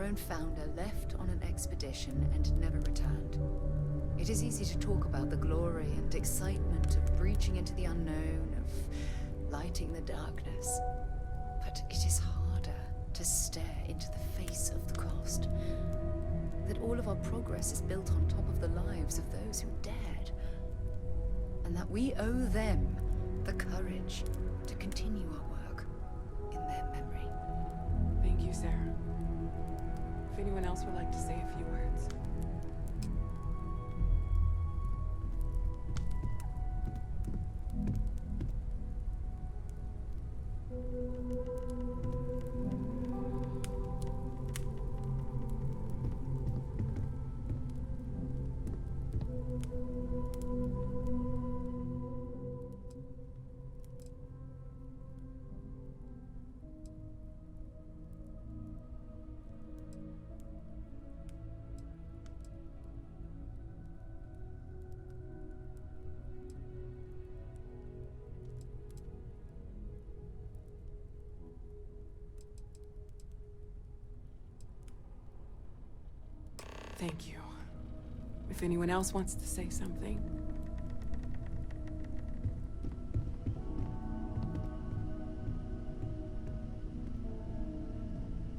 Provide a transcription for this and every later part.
own founder left on an expedition and never returned. It is easy to talk about the glory and excitement of breaching into the unknown, of lighting the darkness. But it is harder to stare into the face of the cost. That all of our progress is built on top of the lives of those who dared. And that we owe them the courage to continue our work in their memory. Thank you, Sarah. If anyone else would like to say a few words. Thank you. If anyone else wants to say something.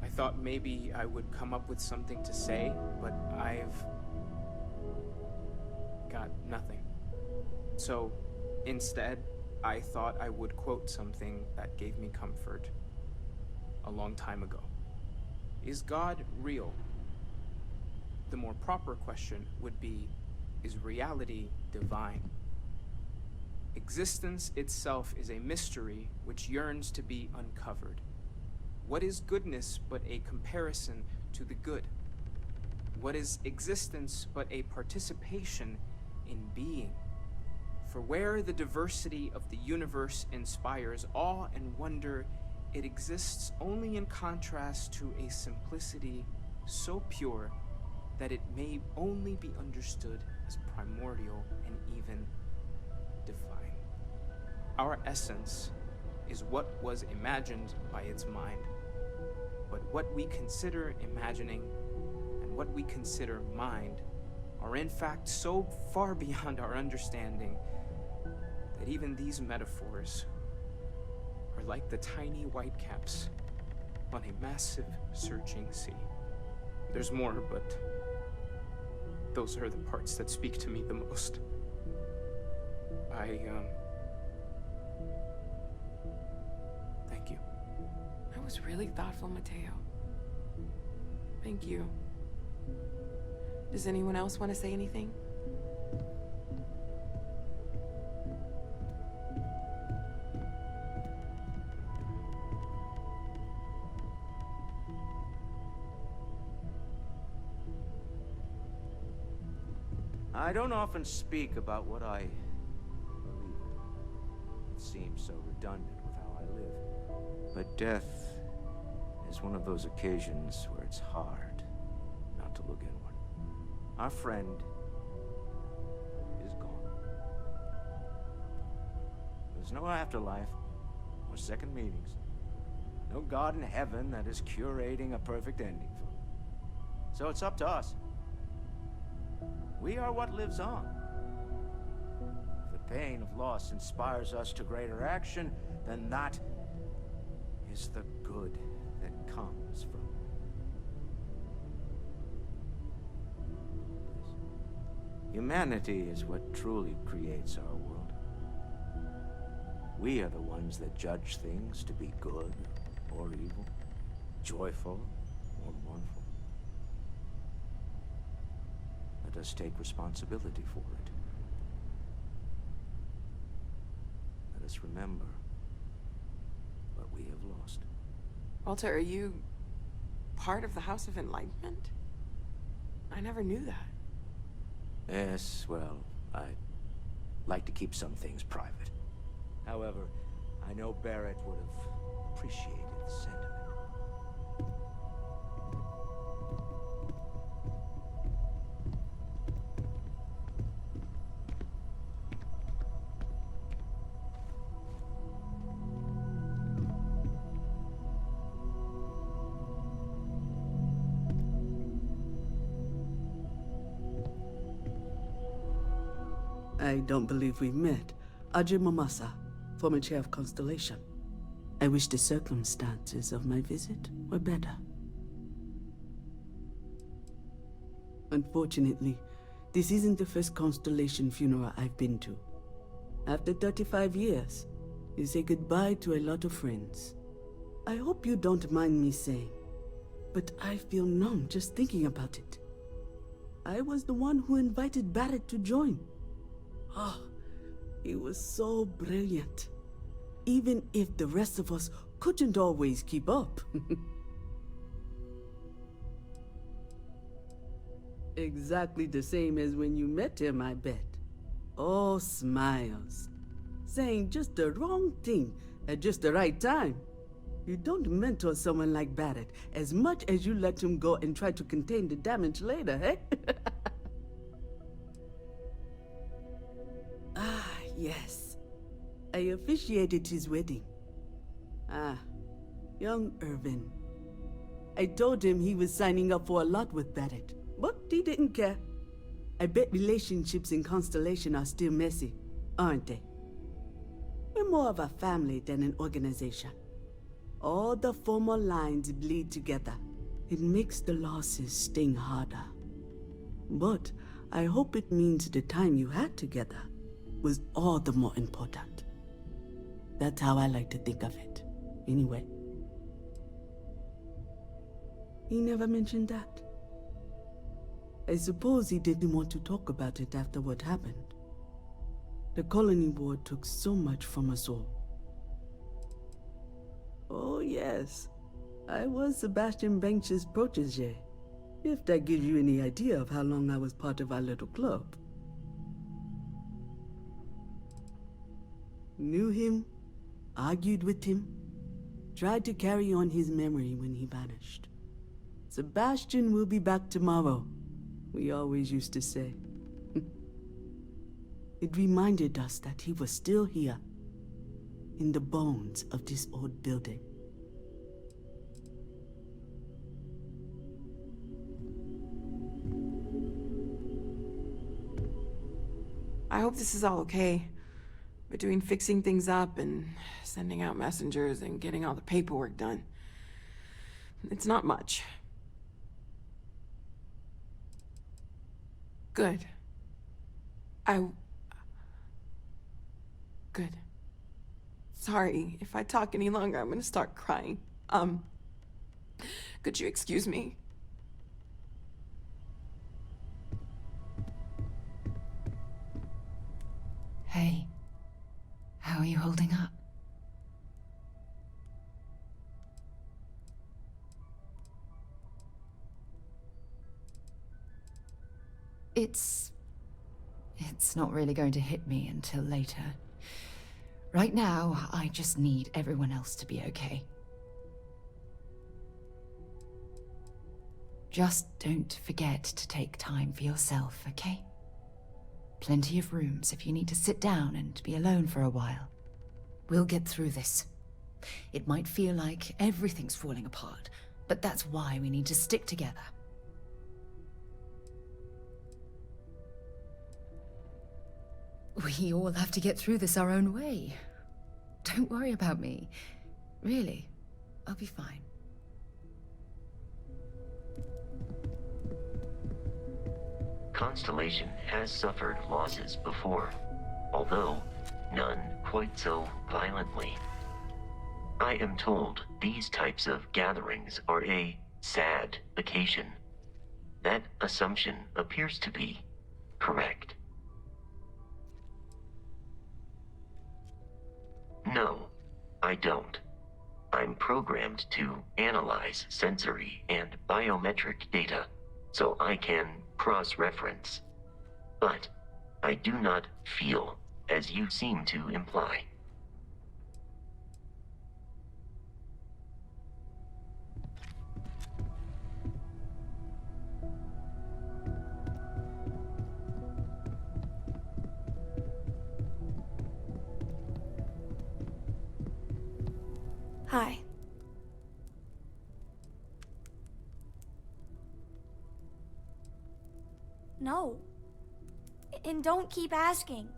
I thought maybe I would come up with something to say, but I've got nothing. So instead, I thought I would quote something that gave me comfort a long time ago. Is God real? The more proper question would be, is reality divine? Existence itself is a mystery which yearns to be uncovered. What is goodness but a comparison to the good? What is existence but a participation in being? For where the diversity of the universe inspires awe and wonder, it exists only in contrast to a simplicity so pure that it may only be understood as primordial and even divine. Our essence is what was imagined by its mind, but what we consider imagining and what we consider mind are in fact so far beyond our understanding that even these metaphors are like the tiny whitecaps on a massive searching sea. There's more, but those are the parts that speak to me the most. Thank you. That was really thoughtful, Mateo. Thank you. Does anyone else want to say anything? I don't often speak about what I believe in. It seems so redundant with how I live. But death is one of those occasions where it's hard not to look inward. Our friend is gone. There's no afterlife, or second meetings. No God in heaven that is curating a perfect ending for him. So it's up to us. We are what lives on. If the pain of loss inspires us to greater action, then that is the good that comes from it. Humanity is what truly creates our world. We are the ones that judge things to be good or evil, joyful or mournful. Let us take responsibility for it. Let us remember what we have lost. Walter, are you part of the House of Enlightenment? I never knew that. Yes, well, I like to keep some things private. However, I know Barrett would have appreciated the sentiment. I don't believe we've met. Ajay Mamasa, former chair of Constellation. I wish the circumstances of my visit were better. Unfortunately, this isn't the first Constellation funeral I've been to. After 35 years, you say goodbye to a lot of friends. I hope you don't mind me saying, but I feel numb just thinking about it. I was the one who invited Barrett to join. Oh, he was so brilliant. Even if the rest of us couldn't always keep up. Exactly the same as when you met him, I bet. All smiles. Saying just the wrong thing at just the right time. You don't mentor someone like Barrett as much as you let him go and try to contain the damage later, eh? Ah, yes. I officiated his wedding. Ah, young Irvin. I told him he was signing up for a lot with Barrett, but he didn't care. I bet relationships in Constellation are still messy, aren't they? We're more of a family than an organization. All the former lines bleed together. It makes the losses sting harder. But I hope it means the time you had together was all the more important. That's how I like to think of it, anyway. He never mentioned that. I suppose he didn't want to talk about it after what happened. The colony war took so much from us all. Oh yes, I was Sebastian Banks's protege, if that gives you any idea of how long I was part of our little club. Knew him, argued with him, tried to carry on his memory when he vanished. Sebastian will be back tomorrow, we always used to say. It reminded us that he was still here, in the bones of this old building. I hope this is all okay. Between fixing things up and sending out messengers and getting all the paperwork done. It's not much. Good. Good. Sorry, if I talk any longer, I'm gonna start crying. Could you excuse me? Hey, how are you holding up? It's not really going to hit me until later. Right now, I just need everyone else to be okay. Just don't forget to take time for yourself, okay? Plenty of rooms if you need to sit down and be alone for a while. We'll get through this. It might feel like everything's falling apart, but that's why we need to stick together. We all have to get through this our own way. Don't worry about me. Really, I'll be fine. Constellation has suffered losses before, although none quite so violently. I am told these types of gatherings are a sad occasion. That assumption appears to be correct. No, I don't. I'm programmed to analyze sensory and biometric data, so I can cross-reference. But I do not feel, as you seem to imply. Hi. No. And don't keep asking.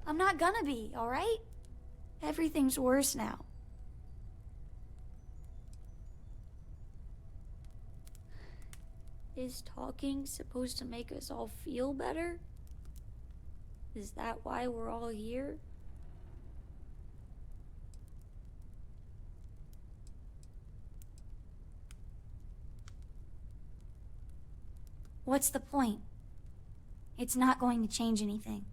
I'm not gonna be, alright? Everything's worse now. Is talking supposed to make us all feel better? Is that why we're all here? What's the point? It's not going to change anything.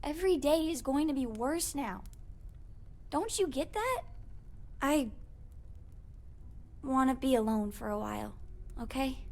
Every day is going to be worse now. Don't you get that? I want to be alone for a while, okay?